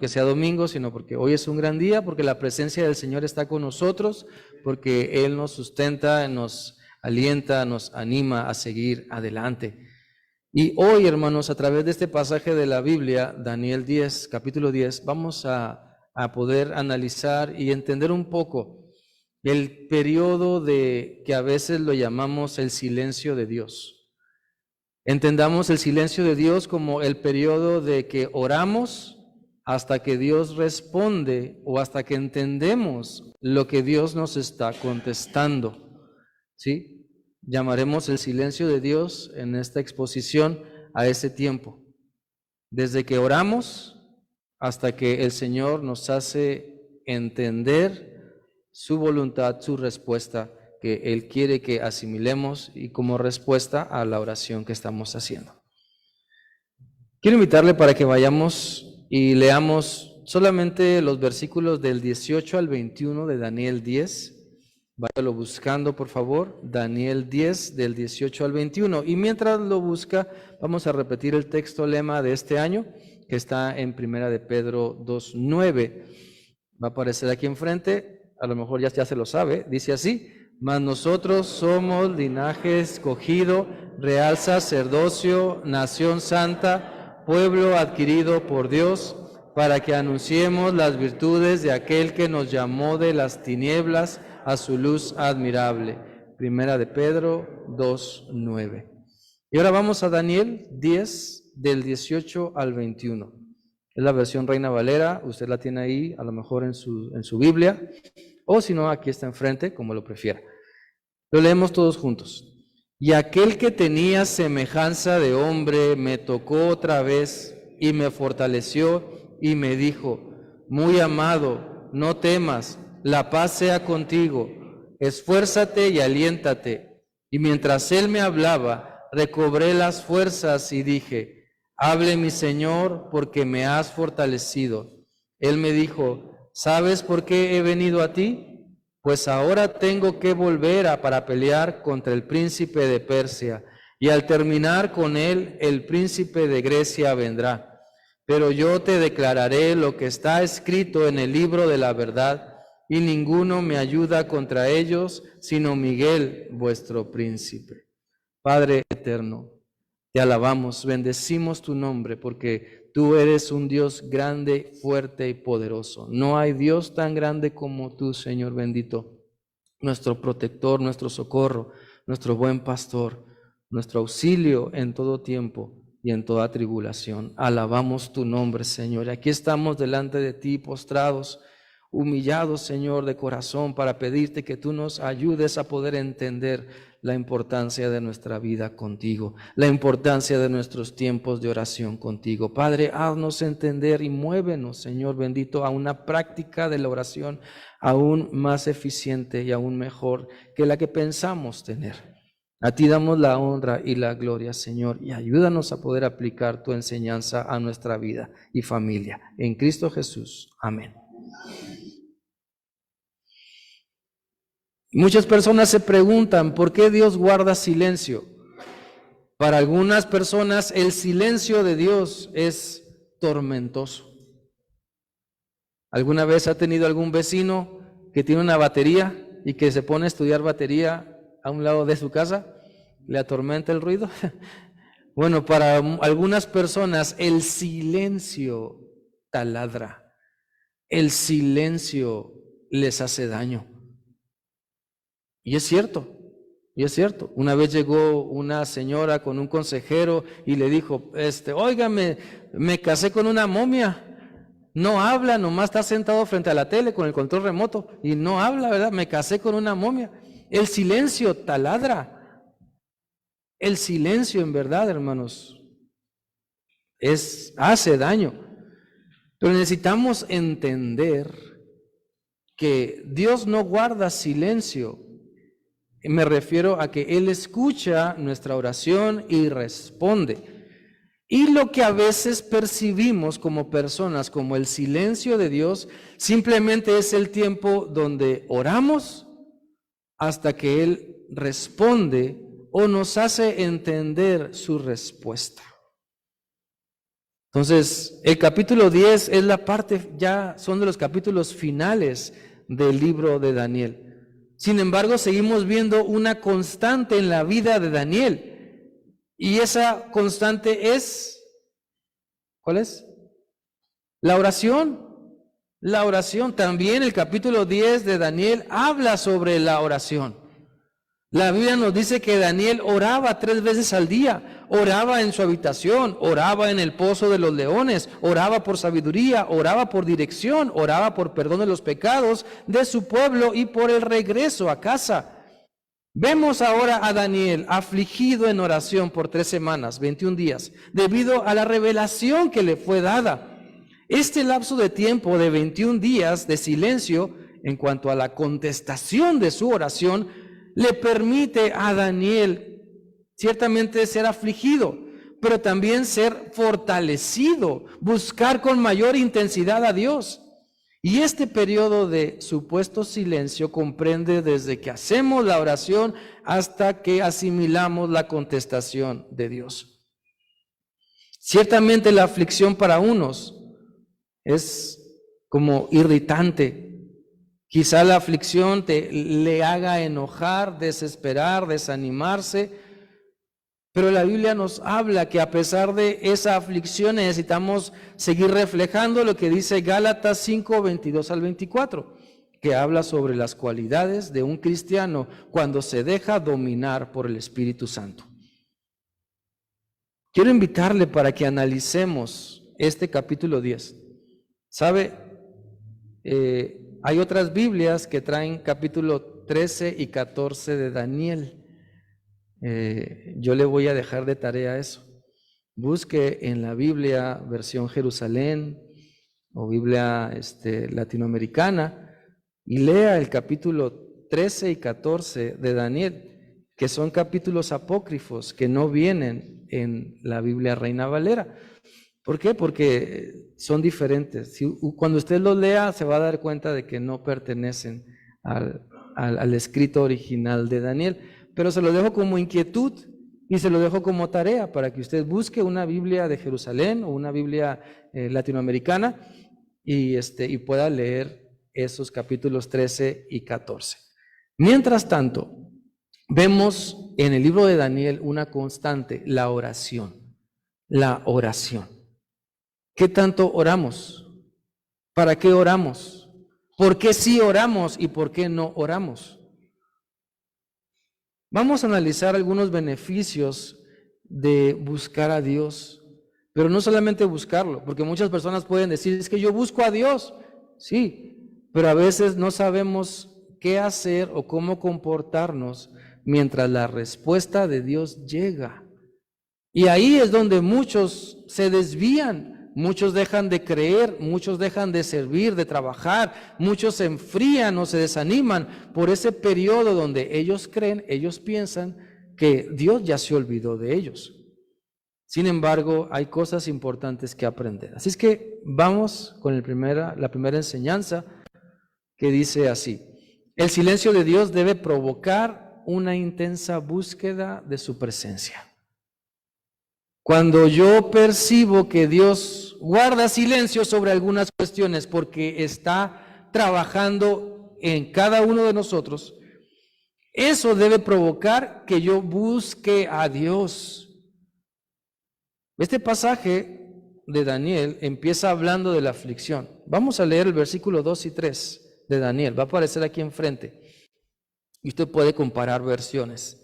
porque sea domingo, sino porque hoy es un gran día, porque la presencia del Señor está con nosotros, porque Él nos sustenta, nos alienta, nos anima a seguir adelante. Y hoy, hermanos, a través de este pasaje de la Biblia, Daniel 10, capítulo 10, vamos a poder analizar y entender un poco el periodo que a veces lo llamamos el silencio de Dios. Entendamos el silencio de Dios como el periodo de que oramos hasta que Dios responde o hasta que entendemos lo que Dios nos está contestando, ¿sí? Llamaremos el silencio de Dios en esta exposición a ese tiempo, desde que oramos hasta que el Señor nos hace entender su voluntad, su respuesta, que Él quiere que asimilemos y como respuesta a la oración que estamos haciendo. Quiero invitarle para que vayamos y leamos solamente los versículos del 18 al 21 de Daniel 10. Váyalo buscando, por favor, Daniel 10, del 18 al 21. Y mientras lo busca, vamos a repetir el texto lema de este año, que está en 1 de Pedro 2:9. Va a aparecer aquí enfrente, a lo mejor ya se lo sabe, dice así: mas nosotros somos linaje escogido, real sacerdocio, nación santa, pueblo adquirido por Dios, para que anunciemos las virtudes de aquel que nos llamó de las tinieblas a su luz admirable. 1 de Pedro 2:9. Y ahora vamos a Daniel 10, del 18 al 21. Es la versión Reina Valera, usted la tiene ahí, a lo mejor en su Biblia, o si no, aquí está enfrente, como lo prefiera. Lo leemos todos juntos. Y aquel que tenía semejanza de hombre me tocó otra vez y me fortaleció y me dijo: muy amado, no temas, la paz sea contigo, esfuérzate y aliéntate. Y mientras él me hablaba, recobré las fuerzas y dije: hable mi Señor, porque me has fortalecido. Él me dijo: ¿sabes por qué he venido a ti? Pues ahora tengo que volver para pelear contra el príncipe de Persia, y al terminar con él, el príncipe de Grecia vendrá. Pero yo te declararé lo que está escrito en el libro de la verdad, y ninguno me ayuda contra ellos, sino Miguel, vuestro príncipe. Padre eterno, te alabamos, bendecimos tu nombre, porque tú eres un Dios grande, fuerte y poderoso. No hay Dios tan grande como tú, Señor bendito, nuestro protector, nuestro socorro, nuestro buen pastor, nuestro auxilio en todo tiempo y en toda tribulación. Alabamos tu nombre, Señor. Y aquí estamos delante de ti, postrados, humillados, Señor, de corazón, para pedirte que tú nos ayudes a poder entender la importancia de nuestra vida contigo, la importancia de nuestros tiempos de oración contigo. Padre, haznos entender y muévenos, Señor bendito, a una práctica de la oración aún más eficiente y aún mejor que la que pensamos tener. A ti damos la honra y la gloria, Señor, y ayúdanos a poder aplicar tu enseñanza a nuestra vida y familia. En Cristo Jesús. Amén. Muchas personas se preguntan por qué Dios guarda silencio. Para algunas personas el silencio de Dios es tormentoso. ¿Alguna vez ha tenido algún vecino que tiene una batería y que se pone a estudiar batería a un lado de su casa? ¿Le atormenta el ruido? Bueno, para algunas personas el silencio taladra, el silencio les hace daño. Y es cierto, Una vez llegó una señora con un consejero y le dijo: oiga, me casé con una momia. No habla, nomás está sentado frente a la tele con el control remoto y no habla, ¿verdad? Me casé con una momia. El silencio taladra. El silencio, en verdad, hermanos, hace daño. Pero necesitamos entender que Dios no guarda silencio. Me refiero a que Él escucha nuestra oración y responde. Y lo que a veces percibimos como personas como el silencio de Dios, simplemente es el tiempo donde oramos hasta que Él responde o nos hace entender su respuesta. Entonces, el capítulo 10 es la parte, ya son de los capítulos finales del libro de Daniel. Sin embargo, seguimos viendo una constante en la vida de Daniel. Y esa constante es, ¿cuál es? La oración. La oración. También el capítulo 10 de Daniel habla sobre la oración. La Biblia nos dice que Daniel oraba 3 veces al día, oraba en su habitación, oraba en el pozo de los leones, oraba por sabiduría, oraba por dirección, oraba por perdón de los pecados de su pueblo y por el regreso a casa. Vemos ahora a Daniel afligido en oración por 3 semanas, 21 días, debido a la revelación que le fue dada. Este lapso de tiempo de 21 días de silencio en cuanto a la contestación de su oración le permite a Daniel ciertamente ser afligido, pero también ser fortalecido, buscar con mayor intensidad a Dios. Y este periodo de supuesto silencio comprende desde que hacemos la oración hasta que asimilamos la contestación de Dios. Ciertamente la aflicción para unos es como irritante. Quizá la aflicción le haga enojar, desesperar, desanimarse, pero la Biblia nos habla que a pesar de esa aflicción necesitamos seguir reflejando lo que dice Gálatas 5, 22 al 24, que habla sobre las cualidades de un cristiano cuando se deja dominar por el Espíritu Santo. Quiero invitarle para que analicemos este capítulo 10. ¿Sabe? Hay otras Biblias que traen capítulo 13 y 14 de Daniel. Yo le voy a dejar de tarea eso. Busque en la Biblia versión Jerusalén o Biblia latinoamericana y lea el capítulo 13 y 14 de Daniel, que son capítulos apócrifos que no vienen en la Biblia Reina Valera. ¿Por qué? Porque son diferentes. Cuando usted los lea se va a dar cuenta de que no pertenecen al escrito original de Daniel. Pero se lo dejo como inquietud y se lo dejo como tarea para que usted busque una Biblia de Jerusalén o una Biblia latinoamericana y pueda leer esos capítulos 13 y 14. Mientras tanto, vemos en el libro de Daniel una constante, la oración. La oración. ¿Qué tanto oramos? ¿Para qué oramos? ¿Por qué sí oramos y por qué no oramos? Vamos a analizar algunos beneficios de buscar a Dios, pero no solamente buscarlo, porque muchas personas pueden decir, es que yo busco a Dios, sí, pero a veces no sabemos qué hacer o cómo comportarnos mientras la respuesta de Dios llega. Y ahí es donde muchos se desvían. Muchos dejan de creer, muchos dejan de servir, de trabajar, muchos se enfrían o se desaniman por ese periodo donde ellos creen, ellos piensan que Dios ya se olvidó de ellos. Sin embargo, hay cosas importantes que aprender. Así es que vamos con la primera enseñanza que dice así: el silencio de Dios debe provocar una intensa búsqueda de su presencia. Cuando yo percibo que Dios guarda silencio sobre algunas cuestiones porque está trabajando en cada uno de nosotros, eso debe provocar que yo busque a Dios. Este pasaje de Daniel empieza hablando de la aflicción. Vamos a leer el versículo 2 y 3 de Daniel. Va a aparecer aquí enfrente. Y usted puede comparar versiones.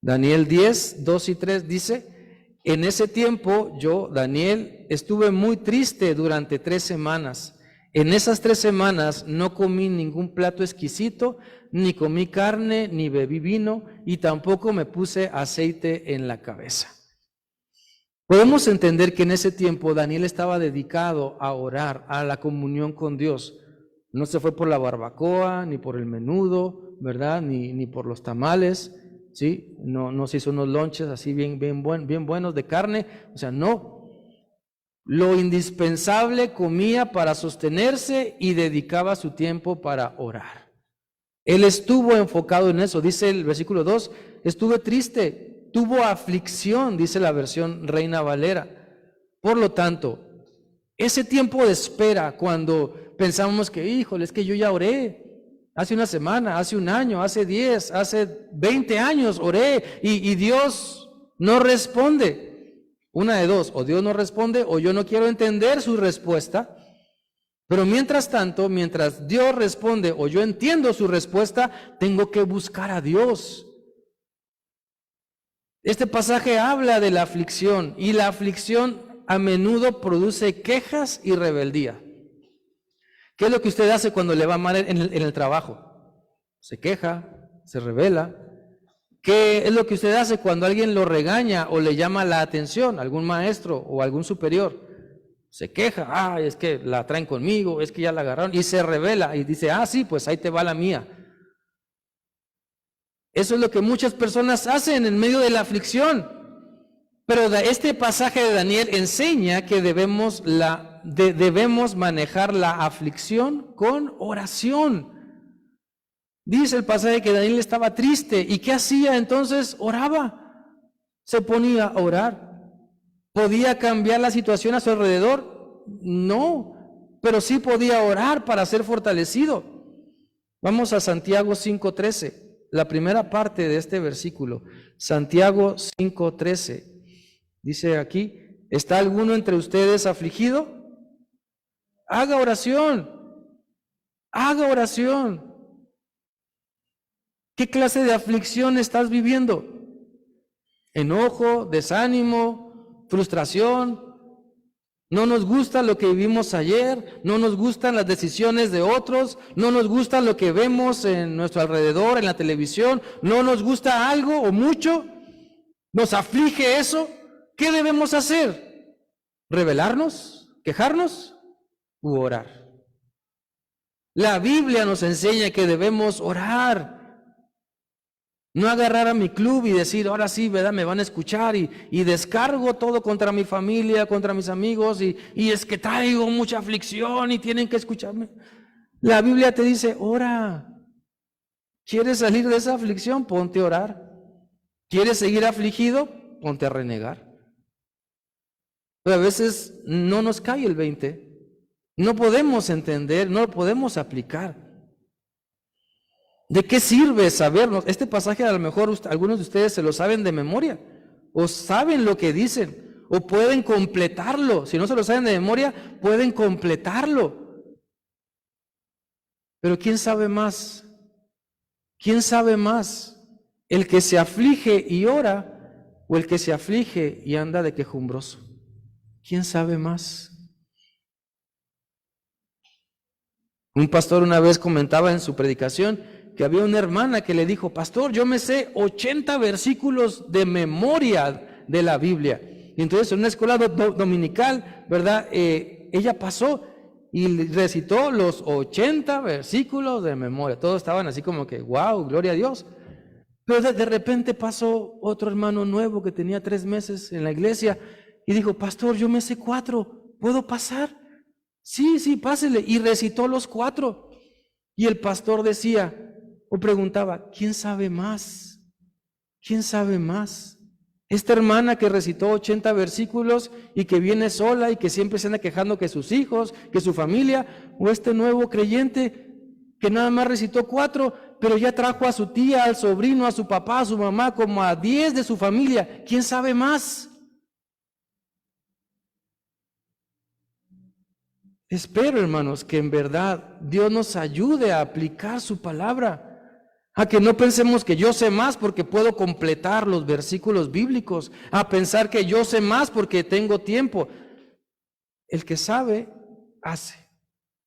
Daniel 10, 2 y 3 dice: en ese tiempo yo, Daniel, estuve muy triste durante 3 semanas. En esas 3 semanas no comí ningún plato exquisito, ni comí carne, ni bebí vino, y tampoco me puse aceite en la cabeza. Podemos entender que en ese tiempo Daniel estaba dedicado a orar, a la comunión con Dios. No se fue por la barbacoa, ni por el menudo, ¿verdad? Ni por los tamales. ¿Sí? No se hizo unos lonches así bien buenos de carne, o sea, no. Lo indispensable comía para sostenerse y dedicaba su tiempo para orar. Él estuvo enfocado en eso, dice el versículo 2, estuve triste, tuvo aflicción, dice la versión Reina Valera. Por lo tanto, ese tiempo de espera cuando pensamos que, híjole, es que yo ya oré, hace una semana, hace un año, hace 10, hace 20 años oré y Dios no responde. Una de dos, o Dios no responde o yo no quiero entender su respuesta. Pero mientras tanto, mientras Dios responde o yo entiendo su respuesta, tengo que buscar a Dios. Este pasaje habla de la aflicción y la aflicción a menudo produce quejas y rebeldía. ¿Qué es lo que usted hace cuando le va mal en el trabajo? Se queja, se rebela. ¿Qué es lo que usted hace cuando alguien lo regaña o le llama la atención, algún maestro o algún superior? Se queja, es que la traen conmigo, es que ya la agarraron, y se revela y dice, sí, pues ahí te va la mía. Eso es lo que muchas personas hacen en medio de la aflicción. Pero este pasaje de Daniel enseña que debemos manejar la aflicción con oración. Dice el pasaje que Daniel estaba triste. ¿Y qué hacía entonces? Oraba. Se ponía a orar. ¿Podía cambiar la situación a su alrededor? No, pero sí podía orar para ser fortalecido. Vamos a Santiago 5:13, la primera parte de este versículo. Santiago 5:13. Dice aquí, ¿está alguno entre ustedes afligido? Haga oración. Haga oración. ¿Qué clase de aflicción estás viviendo? Enojo, desánimo, frustración. No nos gusta lo que vivimos ayer, no nos gustan las decisiones de otros, no nos gusta lo que vemos en nuestro alrededor, en la televisión, no nos gusta algo o mucho, nos aflige eso. ¿Qué debemos hacer? ¿Rebelarnos? ¿Quejarnos? ¿U orar? La Biblia nos enseña que debemos orar. No agarrar a mi club y decir, ahora sí, ¿verdad? Me van a escuchar y descargo todo contra mi familia, contra mis amigos y es que traigo mucha aflicción y tienen que escucharme. La Biblia te dice, ora. ¿Quieres salir de esa aflicción? Ponte a orar. ¿Quieres seguir afligido? Ponte a renegar. Pero a veces no nos cae el 20. No podemos entender, no lo podemos aplicar. ¿De qué sirve sabernos? Este pasaje a lo mejor algunos de ustedes se lo saben de memoria, o saben lo que dicen, o pueden completarlo. Si no se lo saben de memoria, pueden completarlo. Pero ¿quién sabe más? ¿Quién sabe más? ¿El que se aflige y ora, o el que se aflige y anda de quejumbroso? ¿Quién sabe más? Un pastor una vez comentaba en su predicación que había una hermana que le dijo, pastor, yo me sé 80 versículos de memoria de la Biblia. Y entonces en una escuela dominical, ¿verdad? Ella pasó y recitó los 80 versículos de memoria. Todos estaban así como que, wow, gloria a Dios. Pero de repente pasó otro hermano nuevo que tenía 3 meses en la iglesia y dijo, pastor, yo me sé 4, ¿puedo pasar? Sí, pásele. Y recitó los 4. Y el pastor decía, o preguntaba, ¿quién sabe más? ¿Quién sabe más? Esta hermana que recitó 80 versículos y que viene sola y que siempre se anda quejando que sus hijos, que su familia, o este nuevo creyente que nada más recitó 4, pero ya trajo a su tía, al sobrino, a su papá, a su mamá, como a 10 de su familia. ¿Quién sabe más? Espero, hermanos, que en verdad Dios nos ayude a aplicar su palabra. A que no pensemos que yo sé más porque puedo completar los versículos bíblicos. A pensar que yo sé más porque tengo tiempo. El que sabe, hace.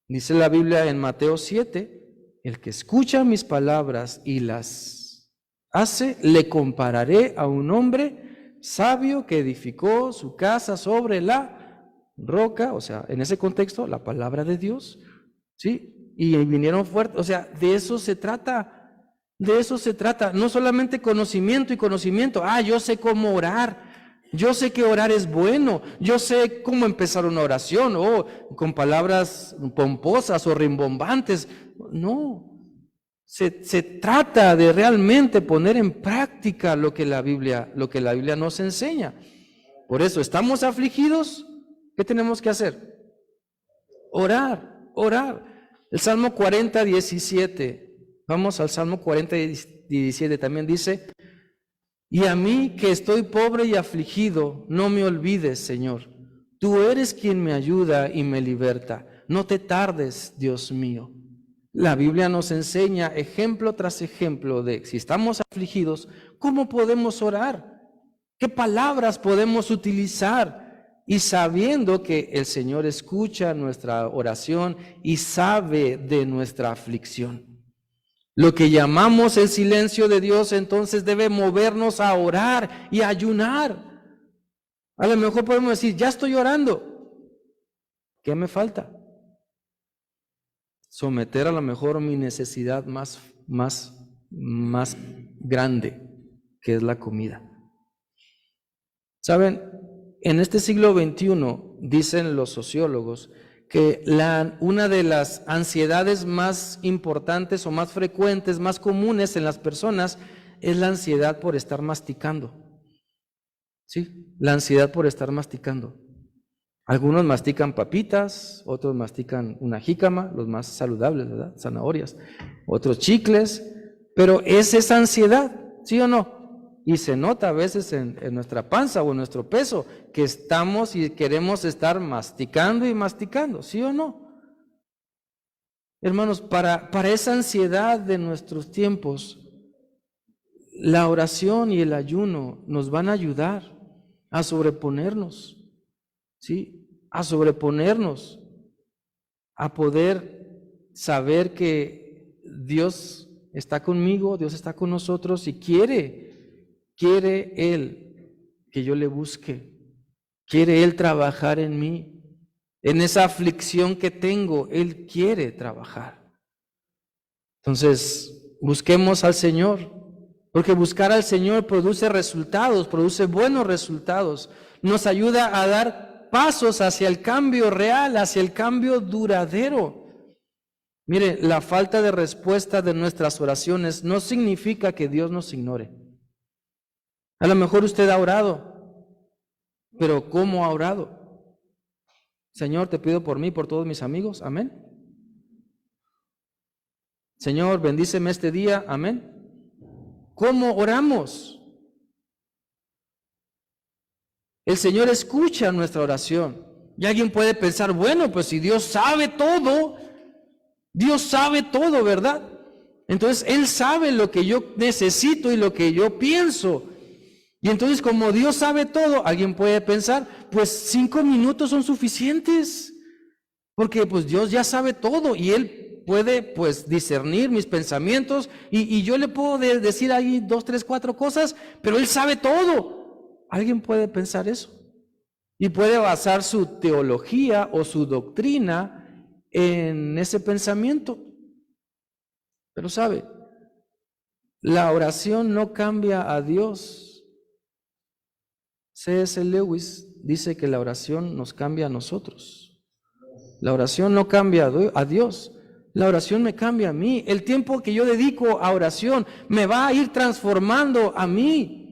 Dice la Biblia en Mateo 7, el que escucha mis palabras y las hace, le compararé a un hombre sabio que edificó su casa sobre la roca, o sea, en ese contexto, la palabra de Dios, ¿sí? Y vinieron fuertes, o sea, de eso se trata. De eso se trata, no solamente conocimiento y conocimiento. Yo sé cómo orar, yo sé que orar es bueno, yo sé cómo empezar una oración, con palabras pomposas o rimbombantes. No, se trata de realmente poner en práctica lo que la Biblia nos enseña. Por eso, ¿estamos afligidos? ¿Qué tenemos que hacer? Orar, orar. El Salmo 40, 17. Vamos al Salmo 40, 17. También dice: y a mí que estoy pobre y afligido, no me olvides, Señor. Tú eres quien me ayuda y me liberta. No te tardes, Dios mío. La Biblia nos enseña ejemplo tras ejemplo de, si estamos afligidos, ¿cómo podemos orar? ¿Qué palabras podemos utilizar? Y sabiendo que el Señor escucha nuestra oración y sabe de nuestra aflicción. Lo que llamamos el silencio de Dios, entonces debe movernos a orar y a ayunar. A lo mejor podemos decir, ya estoy orando. ¿Qué me falta? Someter a lo mejor mi necesidad más grande, que es la comida. ¿Saben? En este siglo XXI, dicen los sociólogos, que una de las ansiedades más importantes o más frecuentes, más comunes en las personas, es la ansiedad por estar masticando. ¿Sí? La ansiedad por estar masticando. Algunos mastican papitas, otros mastican una jícama, los más saludables, ¿verdad? Zanahorias, otros chicles, pero es esa ansiedad, ¿sí o no? Y se nota a veces en nuestra panza o en nuestro peso que estamos y queremos estar masticando y masticando, ¿sí o no? Hermanos, para esa ansiedad de nuestros tiempos, la oración y el ayuno nos van a ayudar a sobreponernos, ¿sí? A sobreponernos, a poder saber que Dios está conmigo, Dios está con nosotros y quiere Él que yo le busque, quiere Él trabajar en mí, en esa aflicción que tengo, Él quiere trabajar. Entonces, busquemos al Señor, porque buscar al Señor produce resultados, produce buenos resultados, nos ayuda a dar pasos hacia el cambio real, hacia el cambio duradero. Mire, la falta de respuesta de nuestras oraciones no significa que Dios nos ignore. A lo mejor usted ha orado, pero ¿cómo ha orado? Señor, te pido por mí, por todos mis amigos, amén. Señor, bendíceme este día, amén. ¿Cómo oramos? El Señor escucha nuestra oración. Y alguien puede pensar, bueno, pues si Dios sabe todo, ¿verdad? Entonces Él sabe lo que yo necesito y lo que yo pienso. Y entonces como Dios sabe todo, alguien puede pensar, pues 5 minutos son suficientes, porque pues Dios ya sabe todo y Él puede pues discernir mis pensamientos y yo le puedo decir ahí 2, 3, 4 cosas, pero Él sabe todo. Alguien puede pensar eso y puede basar su teología o su doctrina en ese pensamiento. Pero sabe, la oración no cambia a Dios. C.S. Lewis dice que la oración nos cambia a nosotros. La oración no cambia a Dios, la oración me cambia a mí. El tiempo que yo dedico a oración me va a ir transformando a mí.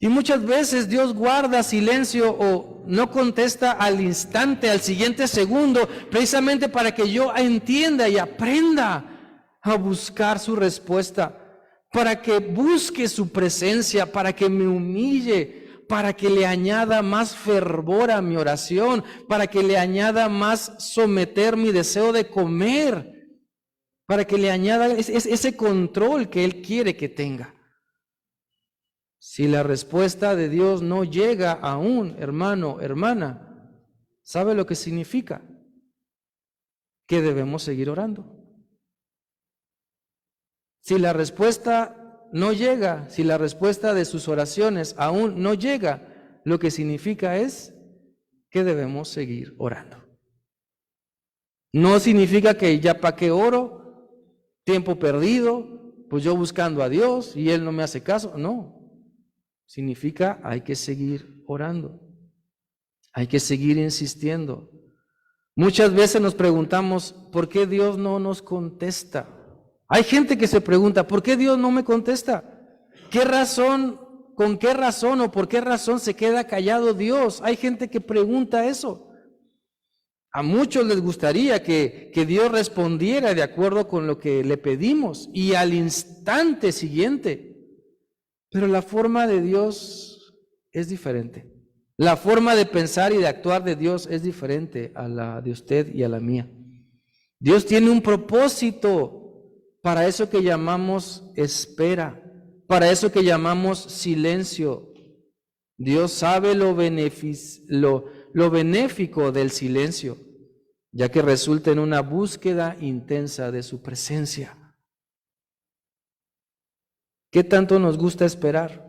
Y muchas veces Dios guarda silencio o no contesta al instante, al siguiente segundo, precisamente para que yo entienda y aprenda a buscar su respuesta, para que busque su presencia, para que me humille, para que le añada más fervor a mi oración, para que le añada más someter mi deseo de comer, para que le añada ese control que Él quiere que tenga. Si la respuesta de Dios no llega aún, hermano, hermana, ¿sabe lo que significa? Que debemos seguir orando. Si la respuesta no llega, si la respuesta de sus oraciones aún no llega, lo que significa es que debemos seguir orando. No significa que ya para qué oro, tiempo perdido, pues yo buscando a Dios y Él no me hace caso. No, significa hay que seguir orando, hay que seguir insistiendo. Muchas veces nos preguntamos, ¿por qué Dios no nos contesta? Hay gente que se pregunta, ¿por qué Dios no me contesta? ¿Qué razón ¿con qué razón o por qué razón se queda callado Dios? Hay gente que pregunta eso. A muchos les gustaría que Dios respondiera de acuerdo con lo que le pedimos y al instante siguiente. Pero la forma de Dios es diferente. La forma de pensar y de actuar de Dios es diferente a la de usted y a la mía. Dios tiene un propósito para eso que llamamos espera, para eso que llamamos silencio. Dios sabe lo benéfico del silencio, ya que resulta en una búsqueda intensa de su presencia. ¿Qué tanto nos gusta esperar?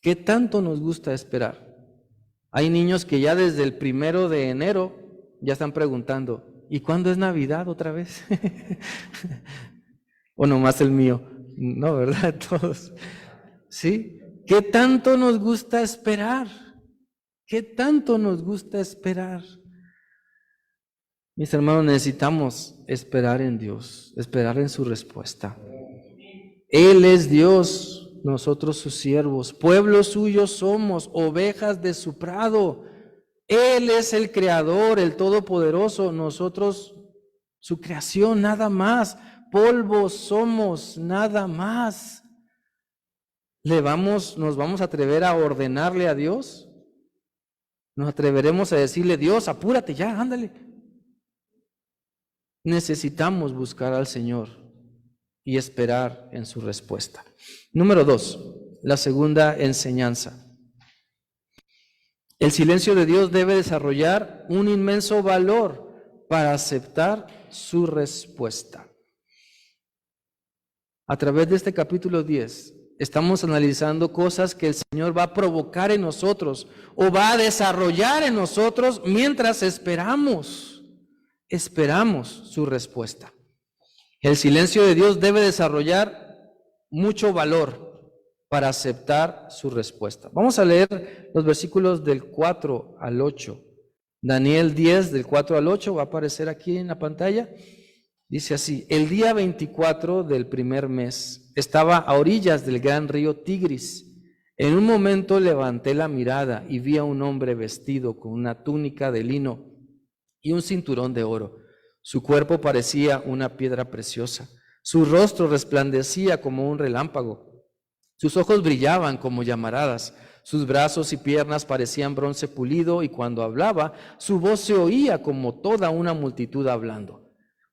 ¿Qué tanto nos gusta esperar? Hay niños que ya desde el 1 de enero ya están preguntando, ¿y cuándo es Navidad otra vez? O nomás el mío. No, ¿verdad? Todos. ¿Sí? ¿Qué tanto nos gusta esperar? ¿Qué tanto nos gusta esperar? Mis hermanos, necesitamos esperar en Dios, esperar en su respuesta. Él es Dios, nosotros sus siervos, pueblo suyo somos, ovejas de su prado. Él es el Creador, el Todopoderoso, nosotros su creación, nada más. Polvo somos, nada más. ¿Nos vamos a atrever a ordenarle a Dios? ¿Nos atreveremos a decirle, Dios, apúrate ya, ándale? Necesitamos buscar al Señor y esperar en su respuesta. Número 2, la segunda enseñanza. El silencio de Dios debe desarrollar un inmenso valor para aceptar su respuesta. A través de este capítulo 10, estamos analizando cosas que el Señor va a provocar en nosotros o va a desarrollar en nosotros mientras esperamos su respuesta. El silencio de Dios debe desarrollar mucho valor para aceptar su respuesta. Vamos a leer los versículos del 4 al 8. Daniel 10, del 4 al 8, va a aparecer aquí en la pantalla. Dice así: el día 24 del primer mes estaba a orillas del gran río Tigris. En un momento levanté la mirada y vi a un hombre vestido con una túnica de lino y un cinturón de oro. Su cuerpo parecía una piedra preciosa. Su rostro resplandecía como un relámpago. Sus ojos brillaban como llamaradas. Sus brazos y piernas parecían bronce pulido, y cuando hablaba, su voz se oía como toda una multitud hablando.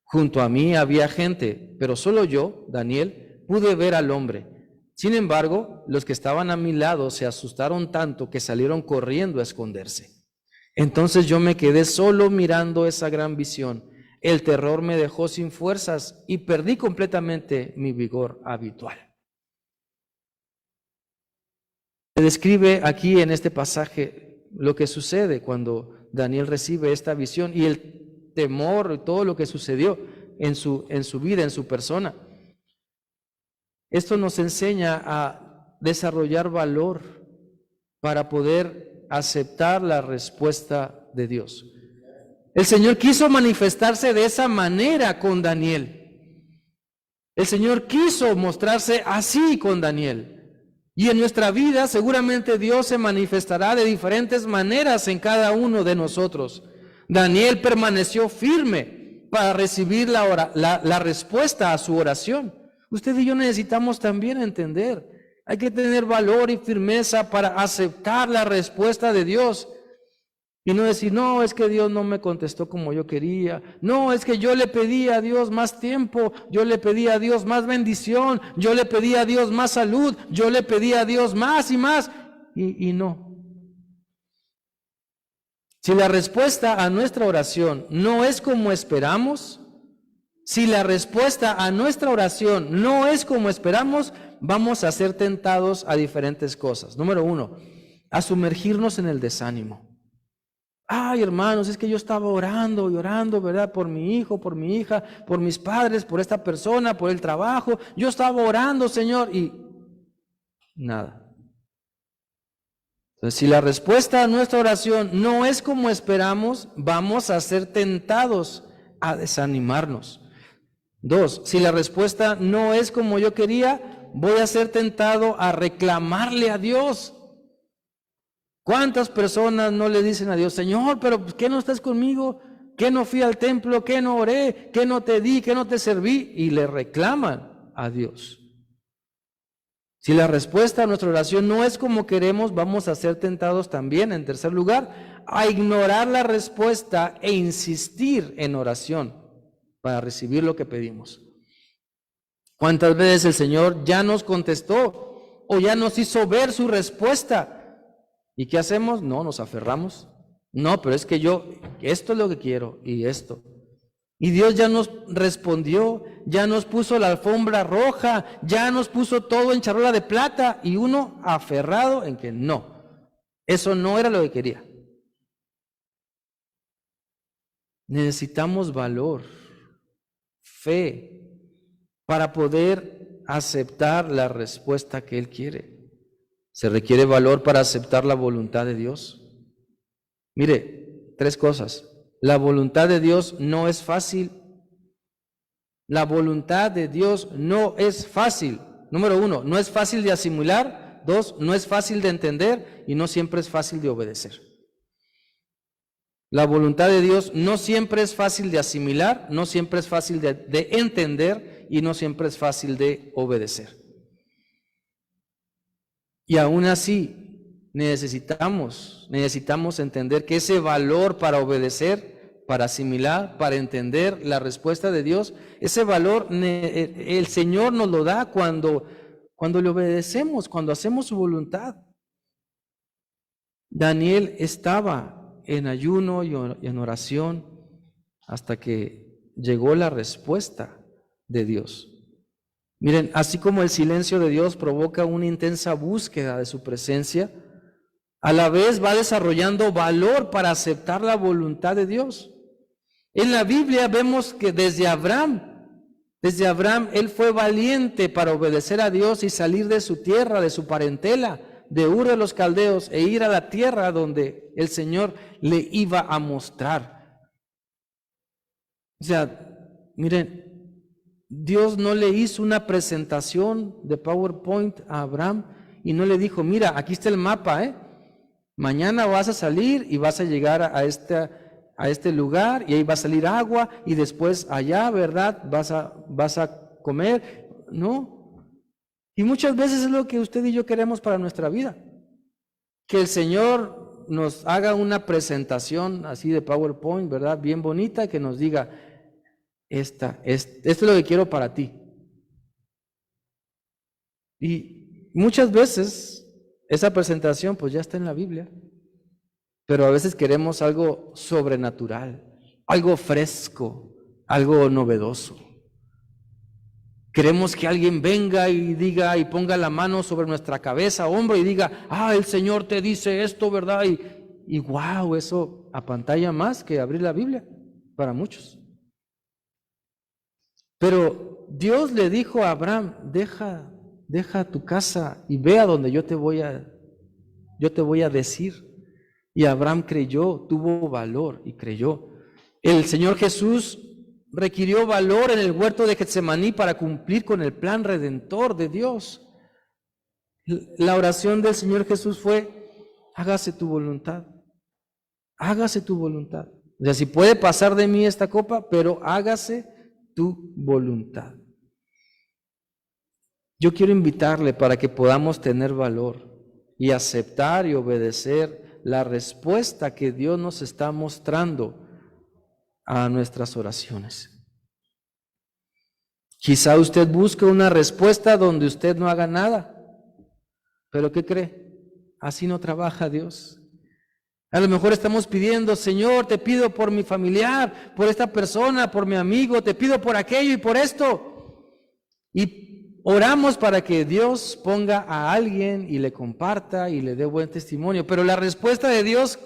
Junto a mí había gente, pero solo yo, Daniel, pude ver al hombre. Sin embargo, los que estaban a mi lado se asustaron tanto que salieron corriendo a esconderse. Entonces yo me quedé solo mirando esa gran visión. El terror me dejó sin fuerzas y perdí completamente mi vigor habitual. Se describe aquí en este pasaje lo que sucede cuando Daniel recibe esta visión y el temor y todo lo que sucedió en su vida, en su persona. Esto nos enseña a desarrollar valor para poder aceptar la respuesta de Dios. El Señor quiso manifestarse de esa manera con Daniel. El Señor quiso mostrarse así con Daniel. Y en nuestra vida seguramente Dios se manifestará de diferentes maneras en cada uno de nosotros. Daniel permaneció firme para recibir la respuesta a su oración. Usted y yo necesitamos también entender. Hay que tener valor y firmeza para aceptar la respuesta de Dios. Y no decir, no, es que Dios no me contestó como yo quería. No, es que yo le pedí a Dios más tiempo. Yo le pedí a Dios más bendición. Yo le pedí a Dios más salud. Yo le pedí a Dios más y más. Y no. Si la respuesta a nuestra oración no es como esperamos, si la respuesta a nuestra oración no es como esperamos, vamos a ser tentados a diferentes cosas. Número 1, a sumergirnos en el desánimo. Ay, hermanos, es que yo estaba orando y orando, ¿verdad? Por mi hijo, por mi hija, por mis padres, por esta persona, por el trabajo. Yo estaba orando, Señor, y nada. Entonces, si la respuesta a nuestra oración no es como esperamos, vamos a ser tentados a desanimarnos. 2, si la respuesta no es como yo quería, voy a ser tentado a reclamarle a Dios. ¿Cuántas personas no le dicen a Dios, Señor, pero ¿qué no estás conmigo? ¿Qué no fui al templo? ¿Qué no oré? ¿Qué no te di? ¿Qué no te serví? Y le reclaman a Dios. Si la respuesta a nuestra oración no es como queremos, vamos a ser tentados también, en tercer lugar, a ignorar la respuesta e insistir en oración para recibir lo que pedimos. ¿Cuántas veces el Señor ya nos contestó o ya nos hizo ver su respuesta? ¿Y qué hacemos? No, nos aferramos. No, pero es que esto es lo que quiero y esto. Y Dios ya nos respondió, ya nos puso la alfombra roja, ya nos puso todo en charola de plata y uno aferrado en que no, eso no era lo que quería. Necesitamos valor, fe, para poder aceptar la respuesta que Él quiere. Se requiere valor para aceptar la voluntad de Dios. Mire, 3 cosas. La voluntad de Dios no es fácil. La voluntad de Dios no es fácil. Número 1, no es fácil de asimilar. 2, no es fácil de entender y no siempre es fácil de obedecer. La voluntad de Dios no siempre es fácil de asimilar, no siempre es fácil de entender y no siempre es fácil de obedecer. Y aún así, necesitamos entender que ese valor para obedecer, para asimilar, para entender la respuesta de Dios, ese valor el Señor nos lo da cuando le obedecemos, cuando hacemos su voluntad. Daniel estaba en ayuno y en oración hasta que llegó la respuesta de Dios. Miren, así como el silencio de Dios provoca una intensa búsqueda de su presencia, a la vez va desarrollando valor para aceptar la voluntad de Dios. En la Biblia vemos que desde Abraham, él fue valiente para obedecer a Dios y salir de su tierra, de su parentela, de Ur de los Caldeos, e ir a la tierra donde el Señor le iba a mostrar. O sea, miren, Dios no le hizo una presentación de PowerPoint a Abraham y no le dijo, mira, aquí está el mapa, mañana vas a salir y vas a llegar a este lugar y ahí va a salir agua y después allá, ¿verdad? Vas a comer. No. Y muchas veces es lo que usted y yo queremos para nuestra vida. Que el Señor nos haga una presentación así de PowerPoint, ¿verdad? Bien bonita, que nos diga, esto es lo que quiero para ti. Y muchas veces esa presentación pues ya está en la Biblia, pero a veces queremos algo sobrenatural, algo fresco, algo novedoso. Queremos que alguien venga y diga y ponga la mano sobre nuestra cabeza, hombro y diga, el Señor te dice esto, ¿verdad? Y wow, eso apantalla más que abrir la Biblia para muchos. Pero Dios le dijo a Abraham, deja tu casa y ve a donde yo te voy a decir. Y Abraham creyó, tuvo valor y creyó. El Señor Jesús requirió valor en el huerto de Getsemaní para cumplir con el plan redentor de Dios. La oración del Señor Jesús fue, hágase tu voluntad, hágase tu voluntad. O sea, si puede pasar de mí esta copa, pero hágase tu voluntad. Yo quiero invitarle para que podamos tener valor y aceptar y obedecer la respuesta que Dios nos está mostrando a nuestras oraciones. Quizá usted busque una respuesta donde usted no haga nada, pero ¿qué cree? Así no trabaja Dios. A lo mejor estamos pidiendo, Señor, te pido por mi familiar, por esta persona, por mi amigo, te pido por aquello y por esto. Y oramos para que Dios ponga a alguien y le comparta y le dé buen testimonio. Pero la respuesta de Dios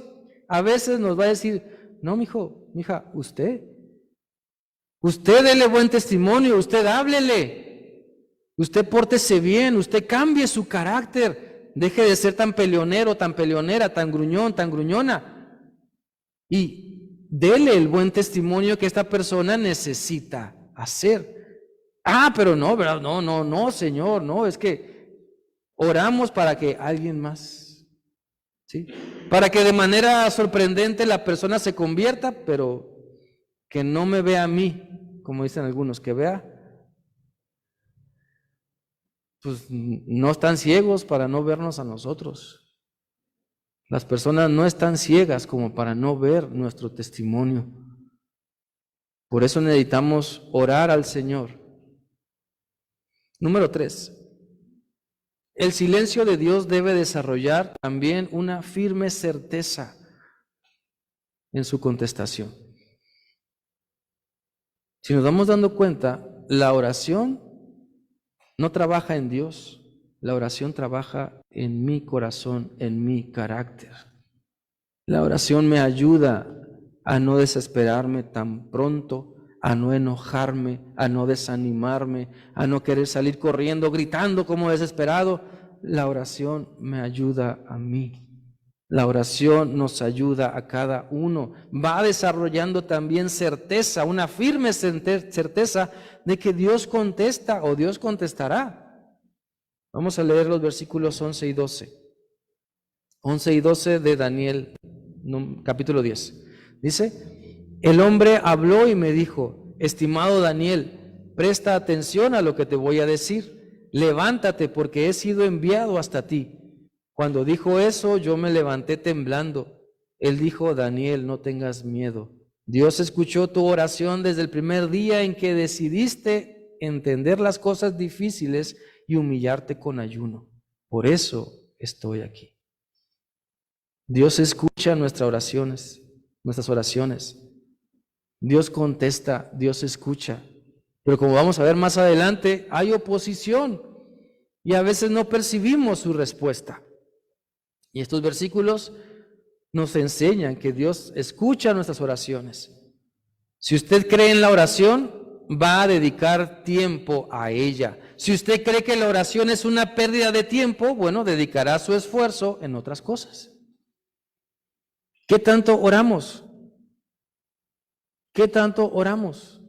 a veces nos va a decir, no, mijo, mija, usted dele buen testimonio, usted háblele, usted pórtese bien, usted cambie su carácter. Deje de ser tan peleonero, tan peleonera, tan gruñón, tan gruñona. Y dele el buen testimonio que esta persona necesita hacer. Pero no, ¿verdad? No, Señor, no, es que oramos para que alguien más, ¿sí? Para que de manera sorprendente la persona se convierta, pero que no me vea a mí, como dicen algunos, que vea. Pues no están ciegos para no vernos a nosotros. Las personas no están ciegas como para no ver nuestro testimonio. Por eso necesitamos orar al Señor. Número 3. El silencio de Dios debe desarrollar también una firme certeza en su contestación. Si nos vamos dando cuenta, la oración no trabaja en Dios, la oración trabaja en mi corazón, en mi carácter. La oración me ayuda a no desesperarme tan pronto, a no enojarme, a no desanimarme, a no querer salir corriendo, gritando como desesperado. La oración me ayuda a mí. La oración nos ayuda a cada uno. Va desarrollando también certeza, una firme certeza de que Dios contesta o Dios contestará. Vamos a leer los versículos 11 y 12. 11 y 12 de Daniel, capítulo 10. Dice, el hombre habló y me dijo, estimado Daniel, presta atención a lo que te voy a decir. Levántate porque he sido enviado hasta ti. Cuando dijo eso, yo me levanté temblando. Él dijo, Daniel, no tengas miedo. Dios escuchó tu oración desde el primer día en que decidiste entender las cosas difíciles y humillarte con ayuno. Por eso estoy aquí. Dios escucha nuestras oraciones. Dios contesta, Dios escucha. Pero como vamos a ver más adelante, hay oposición y a veces no percibimos su respuesta. Y estos versículos nos enseñan que Dios escucha nuestras oraciones. Si usted cree en la oración, va a dedicar tiempo a ella. Si usted cree que la oración es una pérdida de tiempo, bueno, dedicará su esfuerzo en otras cosas. ¿Qué tanto oramos? ¿Qué tanto oramos?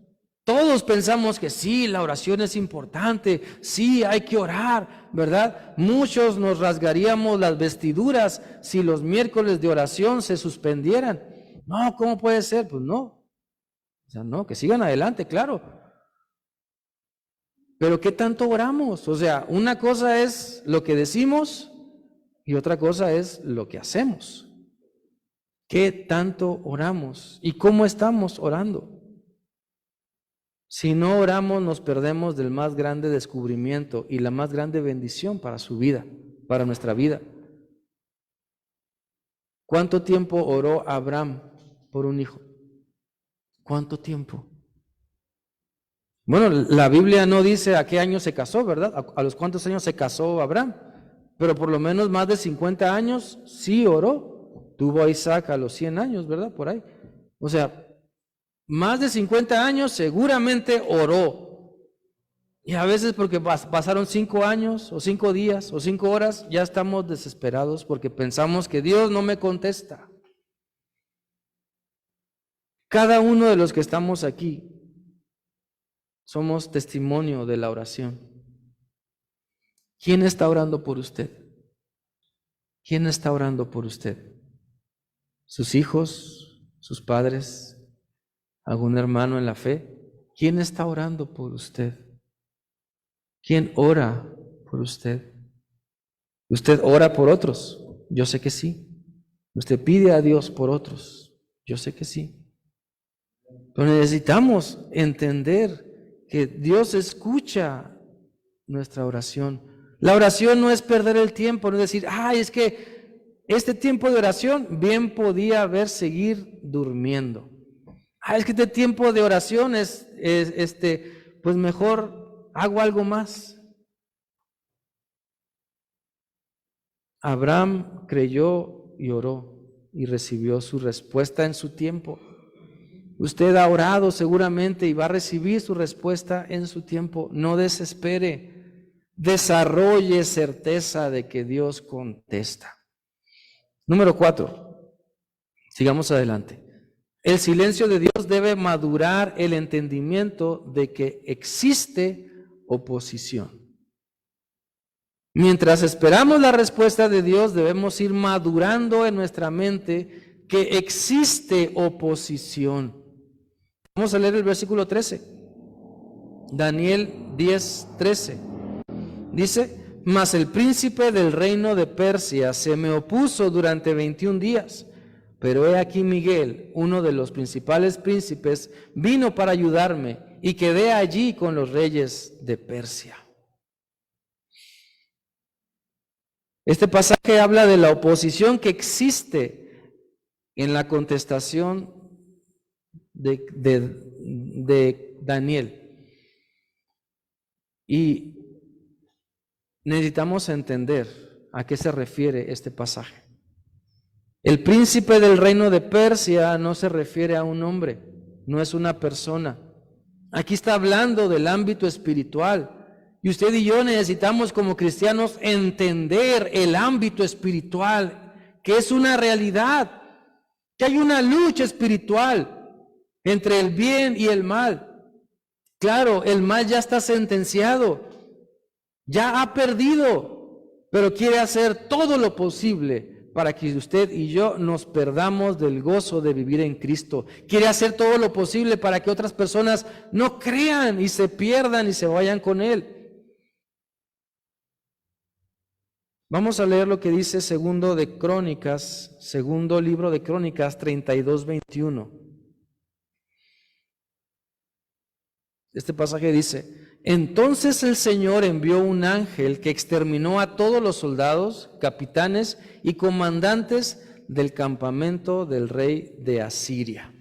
Todos pensamos que sí, la oración es importante, sí, hay que orar, ¿verdad? Muchos nos rasgaríamos las vestiduras si los miércoles de oración se suspendieran. No, ¿cómo puede ser? Pues no. O sea, no, que sigan adelante, claro. Pero ¿qué tanto oramos? O sea, una cosa es lo que decimos y otra cosa es lo que hacemos. ¿Qué tanto oramos? ¿Y cómo estamos orando? Si no oramos, nos perdemos del más grande descubrimiento y la más grande bendición para su vida, para nuestra vida. ¿Cuánto tiempo oró Abraham por un hijo? ¿Cuánto tiempo? Bueno, la Biblia no dice a qué año se casó, ¿verdad? ¿A los cuántos años se casó Abraham? Pero por lo menos más de 50 años sí oró. Tuvo a Isaac a los 100 años, ¿verdad? Por ahí. O sea, más de 50 años seguramente oró. Y a veces porque pasaron 5 años o 5 días o 5 horas, ya estamos desesperados porque pensamos que Dios no me contesta. Cada uno de los que estamos aquí somos testimonio de la oración. ¿Quién está orando por usted? ¿Quién está orando por usted? ¿Sus hijos? ¿Sus padres? ¿Algún hermano en la fe? ¿Quién está orando por usted? ¿Quién ora por usted? ¿Usted ora por otros? Yo sé que sí. ¿Usted pide a Dios por otros? Yo sé que sí. Pero necesitamos entender que Dios escucha nuestra oración. La oración no es perder el tiempo, no es decir, es que este tiempo de oración bien podía haber seguir durmiendo. Es que este tiempo de oración pues mejor hago algo más. Abraham creyó y oró y recibió su respuesta en su tiempo. Usted ha orado seguramente y va a recibir su respuesta en su tiempo. No desespere, desarrolle certeza de que Dios contesta. Número 4, sigamos adelante. El silencio de Dios debe madurar el entendimiento de que existe oposición. Mientras esperamos la respuesta de Dios, debemos ir madurando en nuestra mente que existe oposición. Vamos a leer el versículo 13. Daniel 10:13. Dice: mas el príncipe del reino de Persia se me opuso durante 21 días. Pero he aquí Miguel, uno de los principales príncipes, vino para ayudarme y quedé allí con los reyes de Persia. Este pasaje habla de la oposición que existe en la contestación de Daniel. Y necesitamos entender a qué se refiere este pasaje. El príncipe del reino de Persia no se refiere a un hombre, no es una persona. Aquí está hablando del ámbito espiritual. Y usted y yo necesitamos como cristianos entender el ámbito espiritual, que es una realidad, que hay una lucha espiritual entre el bien y el mal. Claro, el mal ya está sentenciado, ya ha perdido, pero quiere hacer todo lo posible para que usted y yo nos perdamos del gozo de vivir en Cristo. Quiere hacer todo lo posible para que otras personas no crean y se pierdan y se vayan con Él. Vamos a leer lo que dice segundo libro de Crónicas 32:21. Este pasaje dice: entonces el Señor envió un ángel que exterminó a todos los soldados, capitanes y comandantes del campamento del rey de Asiria.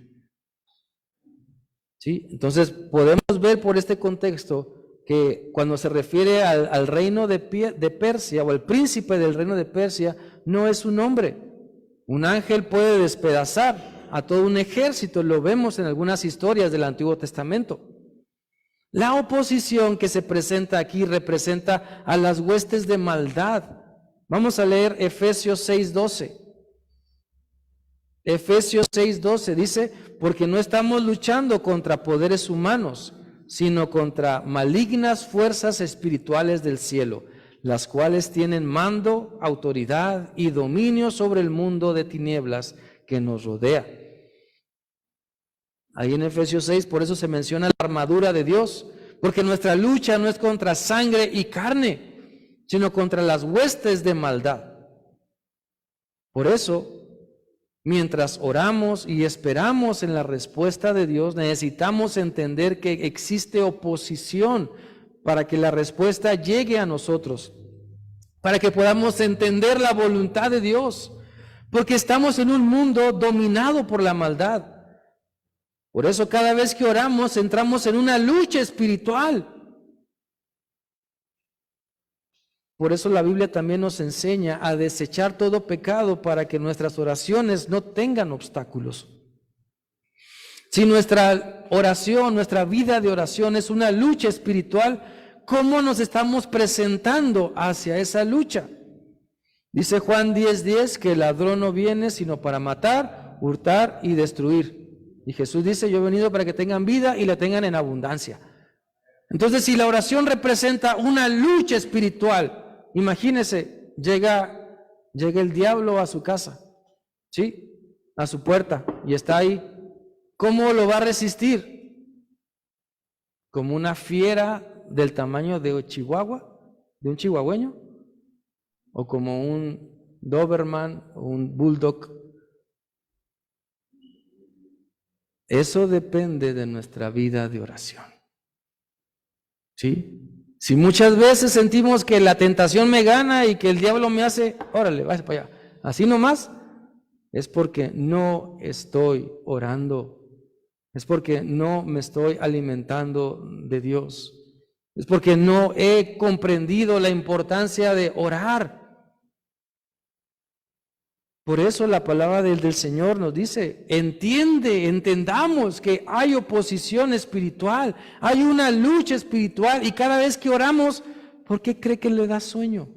¿Sí? Entonces podemos ver por este contexto que cuando se refiere al reino de Persia o al príncipe del reino de Persia, no es un hombre. Un ángel puede despedazar a todo un ejército, lo vemos en algunas historias del Antiguo Testamento. La oposición que se presenta aquí representa a las huestes de maldad. Vamos a leer Efesios 6:12. Efesios 6:12 dice: porque no estamos luchando contra poderes humanos, sino contra malignas fuerzas espirituales del cielo, las cuales tienen mando, autoridad y dominio sobre el mundo de tinieblas que nos rodea. Ahí en Efesios 6, por eso se menciona la armadura de Dios, porque nuestra lucha no es contra sangre y carne, sino contra las huestes de maldad. Por eso, mientras oramos y esperamos en la respuesta de Dios, necesitamos entender que existe oposición para que la respuesta llegue a nosotros, para que podamos entender la voluntad de Dios, porque estamos en un mundo dominado por la maldad. Por eso cada vez que oramos entramos en una lucha espiritual. Por eso la Biblia también nos enseña a desechar todo pecado para que nuestras oraciones no tengan obstáculos. Si nuestra oración, nuestra vida de oración es una lucha espiritual, ¿cómo nos estamos presentando hacia esa lucha? Dice Juan 10:10 que el ladrón no viene sino para matar, hurtar y destruir. Y Jesús dice: yo he venido para que tengan vida y la tengan en abundancia. Entonces, si la oración representa una lucha espiritual, imagínese, llega el diablo a su casa, ¿sí? A su puerta, y está ahí. ¿Cómo lo va a resistir? ¿Como una fiera del tamaño de Chihuahua, de un chihuahueño? ¿O como un Doberman o un Bulldog? Eso depende de nuestra vida de oración. ¿Sí? Si muchas veces sentimos que la tentación me gana y que el diablo me hace, órale, vaya para allá, así nomás, es porque no estoy orando, es porque no me estoy alimentando de Dios, es porque no he comprendido la importancia de orar. Por eso la palabra del Señor nos dice: entendamos que hay oposición espiritual, hay una lucha espiritual, y cada vez que oramos, ¿por qué cree que le da sueño?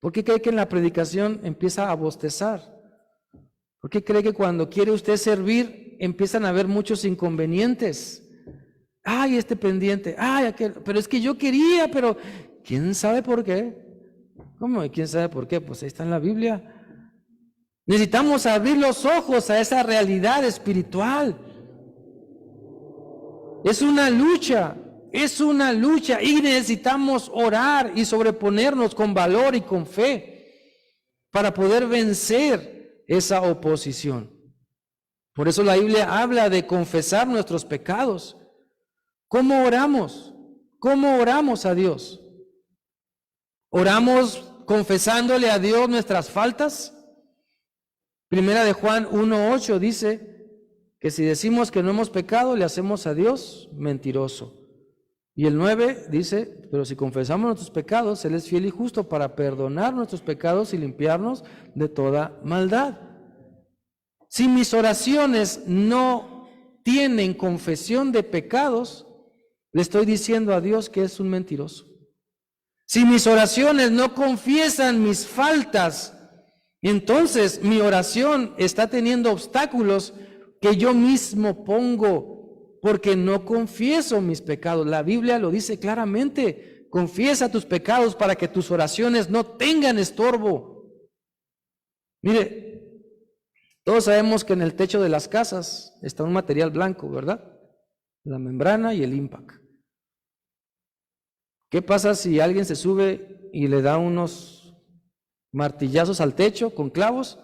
¿Por qué cree que en la predicación empieza a bostezar? ¿Por qué cree que cuando quiere usted servir empiezan a haber muchos inconvenientes? Ay, este pendiente, ay, aquel, pero es que yo quería, pero ¿quién sabe por qué? ¿Cómo? ¿Quién sabe por qué? Pues ahí está en la Biblia. Necesitamos abrir los ojos a esa realidad espiritual. Es una lucha y necesitamos orar y sobreponernos con valor y con fe para poder vencer esa oposición. Por eso la Biblia habla de confesar nuestros pecados. ¿Cómo oramos? ¿Cómo oramos a Dios? ¿Oramos confesándole a Dios nuestras faltas? Primera de Juan 1:8 dice que si decimos que no hemos pecado, le hacemos a Dios mentiroso. Y el 9 dice, pero si confesamos nuestros pecados, Él es fiel y justo para perdonar nuestros pecados y limpiarnos de toda maldad. Si mis oraciones no tienen confesión de pecados, le estoy diciendo a Dios que es un mentiroso. Si mis oraciones no confiesan mis faltas, entonces mi oración está teniendo obstáculos que yo mismo pongo porque no confieso mis pecados. La Biblia lo dice claramente: confiesa tus pecados para que tus oraciones no tengan estorbo. Mire, todos sabemos que en el techo de las casas está un material blanco, ¿verdad? La membrana y el impact. ¿Qué pasa si alguien se sube y le da unos martillazos al techo con clavos?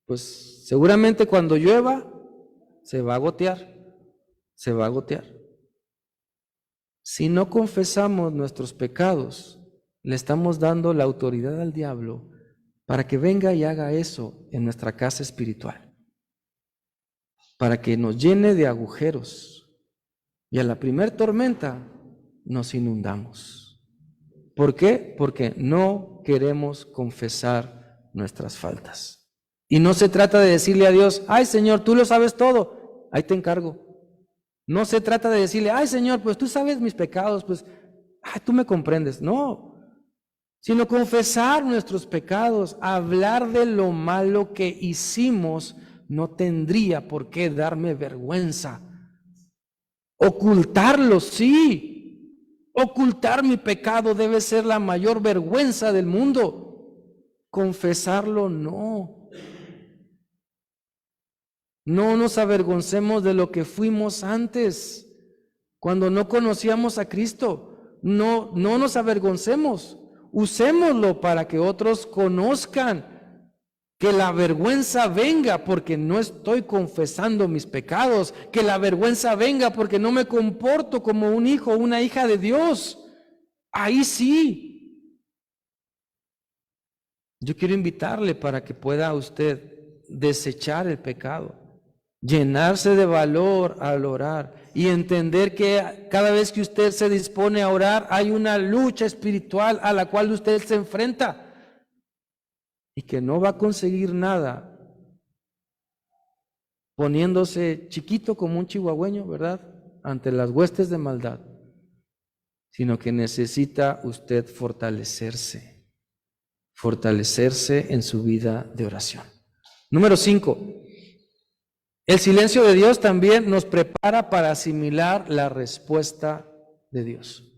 Pues seguramente cuando llueva se va a gotear, se va a gotear. Si no confesamos nuestros pecados, le estamos dando la autoridad al diablo para que venga y haga eso en nuestra casa espiritual, para que nos llene de agujeros y a la primer tormenta nos inundamos. ¿Por qué? Porque no queremos confesar nuestras faltas. Y no se trata de decirle a Dios: ay Señor, tú lo sabes todo, ahí te encargo. No se trata de decirle: ay Señor, pues tú sabes mis pecados, pues tú me comprendes. No, sino confesar nuestros pecados, hablar de lo malo que hicimos. No tendría por qué darme vergüenza. Ocultarlo, sí. Ocultar mi pecado debe ser la mayor vergüenza del mundo. Confesarlo, no. No nos avergoncemos de lo que fuimos antes, cuando no conocíamos a Cristo. No nos avergoncemos. Usémoslo para que otros conozcan. Que la vergüenza venga porque no estoy confesando mis pecados. Que la vergüenza venga porque no me comporto como un hijo o una hija de Dios. Ahí sí. Yo quiero invitarle para que pueda usted desechar el pecado, llenarse de valor al orar y entender que cada vez que usted se dispone a orar hay una lucha espiritual a la cual usted se enfrenta. Y que no va a conseguir nada poniéndose chiquito como un chihuahueño, ¿verdad?, ante las huestes de maldad, sino que necesita usted fortalecerse en su vida de oración. Número 5. El silencio de Dios también nos prepara para asimilar la respuesta de Dios.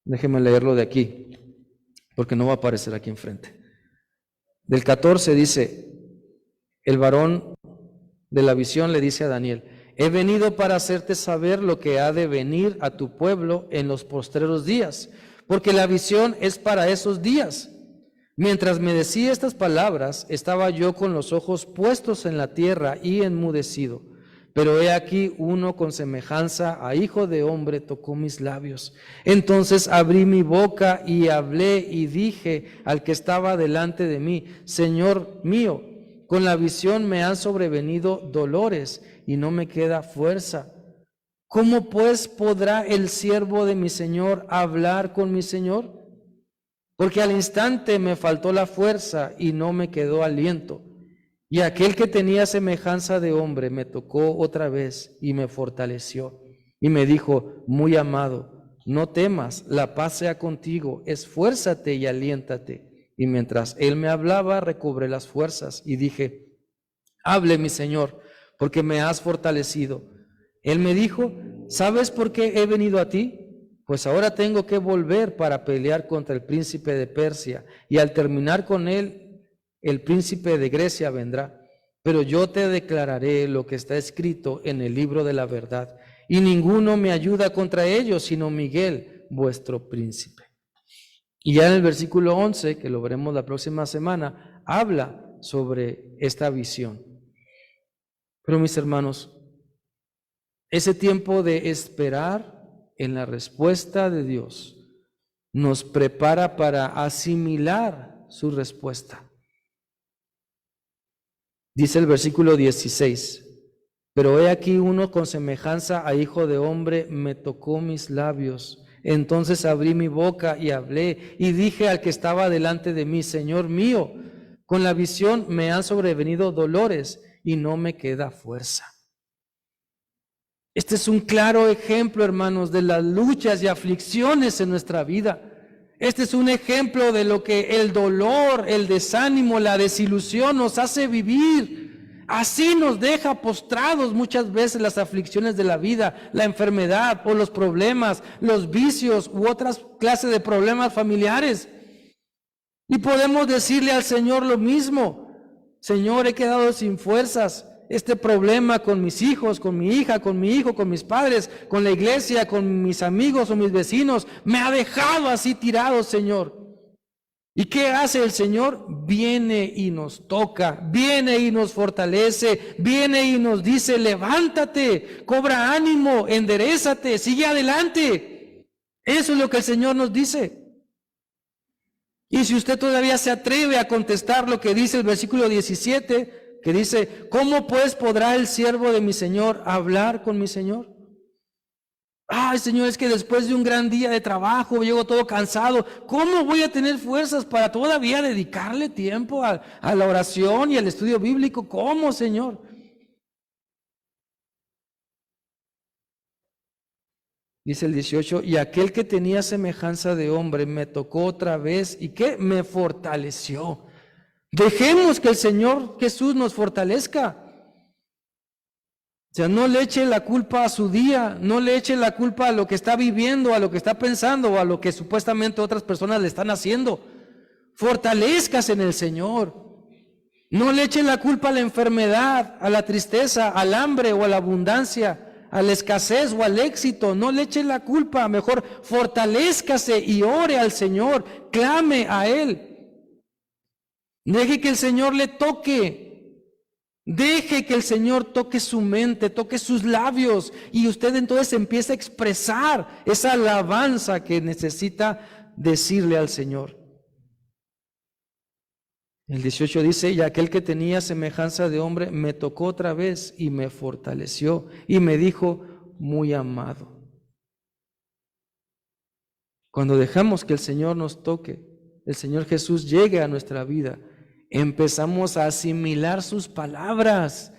Déjeme leerlo de aquí, porque no va a aparecer aquí enfrente. Del 14 dice: el varón de la visión le dice a Daniel: he venido para hacerte saber lo que ha de venir a tu pueblo en los postreros días, porque la visión es para esos días. Mientras me decía estas palabras, estaba yo con los ojos puestos en la tierra y enmudecido. Pero he aquí uno con semejanza a hijo de hombre tocó mis labios. Entonces abrí mi boca y hablé y dije al que estaba delante de mí: Señor mío, con la visión me han sobrevenido dolores y no me queda fuerza. ¿Cómo pues podrá el siervo de mi Señor hablar con mi Señor? Porque al instante me faltó la fuerza y no me quedó aliento. Y aquel que tenía semejanza de hombre me tocó otra vez y me fortaleció. Y me dijo: muy amado, no temas, la paz sea contigo, esfuérzate y aliéntate. Y mientras él me hablaba, recobré las fuerzas y dije: hable mi Señor, porque me has fortalecido. Él me dijo: ¿sabes por qué he venido a ti? Pues ahora tengo que volver para pelear contra el príncipe de Persia, y al terminar con él, el príncipe de Grecia vendrá. Pero yo te declararé lo que está escrito en el libro de la verdad, y ninguno me ayuda contra ellos, sino Miguel, vuestro príncipe. Y ya en el versículo 11, que lo veremos la próxima semana, habla sobre esta visión. Pero mis hermanos, ese tiempo de esperar en la respuesta de Dios nos prepara para asimilar su respuesta. Dice el versículo 16: pero he aquí uno con semejanza a hijo de hombre me tocó mis labios. Entonces abrí mi boca y hablé, y dije al que estaba delante de mí: Señor mío, con la visión me han sobrevenido dolores y no me queda fuerza. Este es un claro ejemplo, hermanos, de las luchas y aflicciones en nuestra vida. Este es un ejemplo de lo que el dolor, el desánimo, la desilusión nos hace vivir. Así nos deja postrados muchas veces las aflicciones de la vida, la enfermedad o los problemas, los vicios u otras clases de problemas familiares. Y podemos decirle al Señor lo mismo: Señor, he quedado sin fuerzas. Este problema con mis hijos, con mi hija, con mi hijo, con mis padres, con la iglesia, con mis amigos o mis vecinos, me ha dejado así tirado, Señor. ¿Y qué hace el Señor? Viene y nos toca, viene y nos fortalece, viene y nos dice: levántate, cobra ánimo, enderézate, sigue adelante. Eso es lo que el Señor nos dice. Y si usted todavía se atreve a contestar lo que dice el versículo 17, que dice: ¿cómo pues podrá el siervo de mi Señor hablar con mi Señor? Ay, Señor, es que después de un gran día de trabajo llego todo cansado. ¿Cómo voy a tener fuerzas para todavía dedicarle tiempo a la oración y al estudio bíblico? ¿Cómo, Señor? Dice el 18: y aquel que tenía semejanza de hombre me tocó otra vez, ¿y qué? Me fortaleció. Dejemos que el Señor Jesús nos fortalezca. O sea, no le eche la culpa a su día, no le eche la culpa a lo que está viviendo, a lo que está pensando o a lo que supuestamente otras personas le están haciendo. Fortalezcas en el Señor. No le eche la culpa a la enfermedad, a la tristeza, al hambre o a la abundancia, a la escasez o al éxito. No le eche la culpa, mejor fortalézcase y ore al Señor, clame a Él. Deje que el Señor le toque. Deje que el Señor toque su mente, toque sus labios, y usted entonces empieza a expresar esa alabanza que necesita decirle al Señor. El 18 dice: y aquel que tenía semejanza de hombre me tocó otra vez y me fortaleció y me dijo: muy amado. Cuando dejamos que el Señor nos toque, el Señor Jesús llegue a nuestra vida, empezamos a asimilar sus palabras.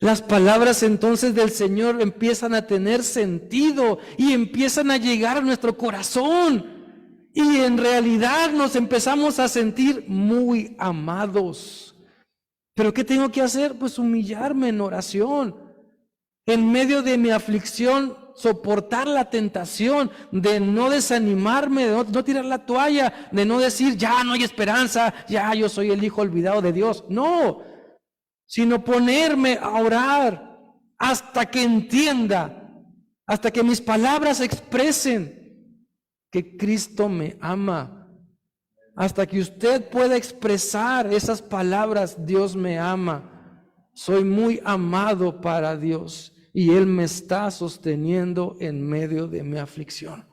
Las palabras entonces del Señor empiezan a tener sentido y empiezan a llegar a nuestro corazón. Y en realidad nos empezamos a sentir muy amados. ¿Pero qué tengo que hacer? Pues humillarme en oración. En medio de mi aflicción, soportar la tentación de no desanimarme, de no tirar la toalla, de no decir: ya no hay esperanza, ya yo soy el hijo olvidado de Dios. No, sino ponerme a orar hasta que entienda, hasta que mis palabras expresen que Cristo me ama. Hasta que usted pueda expresar esas palabras: Dios me ama, soy muy amado para Dios y Él me está sosteniendo en medio de mi aflicción.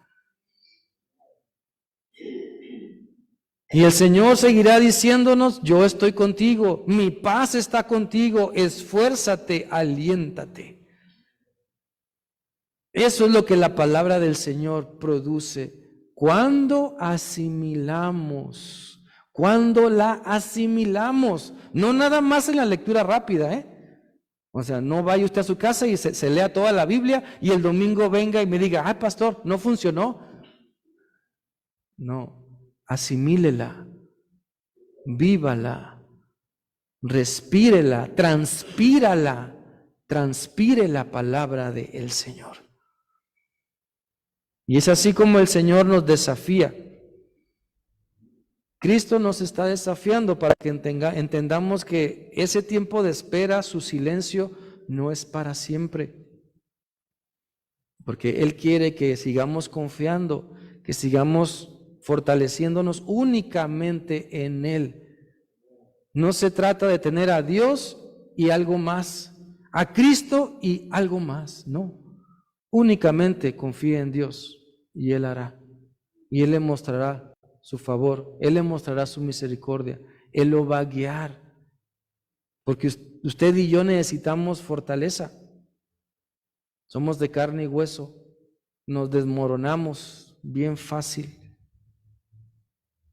Y el Señor seguirá diciéndonos: yo estoy contigo, mi paz está contigo, esfuérzate, aliéntate. Eso es lo que la palabra del Señor produce cuando asimilamos, cuando la asimilamos, no nada más en la lectura rápida, O sea, no vaya usted a su casa y se lea toda la Biblia y el domingo venga y me diga: ay, pastor, ¿no funcionó? No, asimílela, vívala, respírela, transpírala transpire la palabra del Señor. Y es así como el Señor nos desafía. Cristo nos está desafiando para que entendamos que ese tiempo de espera, su silencio, no es para siempre. Porque Él quiere que sigamos confiando, que sigamos fortaleciéndonos únicamente en Él. No se trata de tener a Dios y algo más, a Cristo y algo más, no. Únicamente confía en Dios y Él hará. Y Él le mostrará su favor, Él le mostrará su misericordia, Él lo va a guiar. Porque usted y yo necesitamos fortaleza. Somos de carne y hueso, nos desmoronamos bien fácil.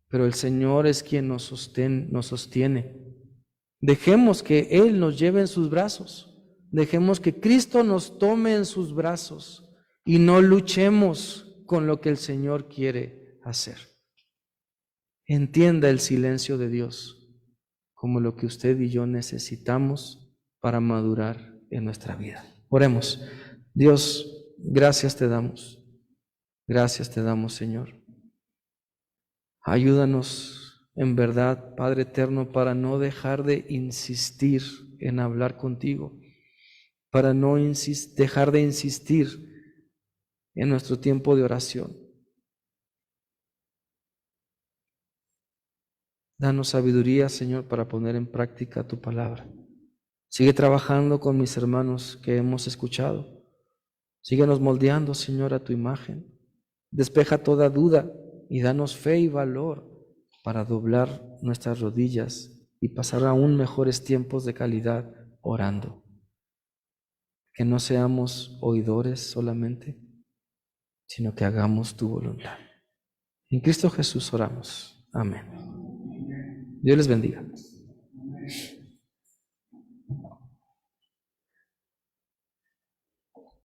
Pero el Señor es quien nos sostiene. Dejemos que Él nos lleve en sus brazos. Dejemos que Cristo nos tome en sus brazos y no luchemos con lo que el Señor quiere hacer. Entienda el silencio de Dios como lo que usted y yo necesitamos para madurar en nuestra vida. Oremos. Dios, gracias te damos. Gracias te damos, Señor. Ayúdanos en verdad, Padre eterno, para no dejar de insistir en hablar contigo, para no dejar de insistir en nuestro tiempo de oración. Danos sabiduría, Señor, para poner en práctica tu palabra. Sigue trabajando con mis hermanos que hemos escuchado. Síguenos moldeando, Señor, a tu imagen. Despeja toda duda y danos fe y valor para doblar nuestras rodillas y pasar aún mejores tiempos de calidad orando. Que no seamos oidores solamente, sino que hagamos tu voluntad. En Cristo Jesús oramos. Amén. Dios les bendiga.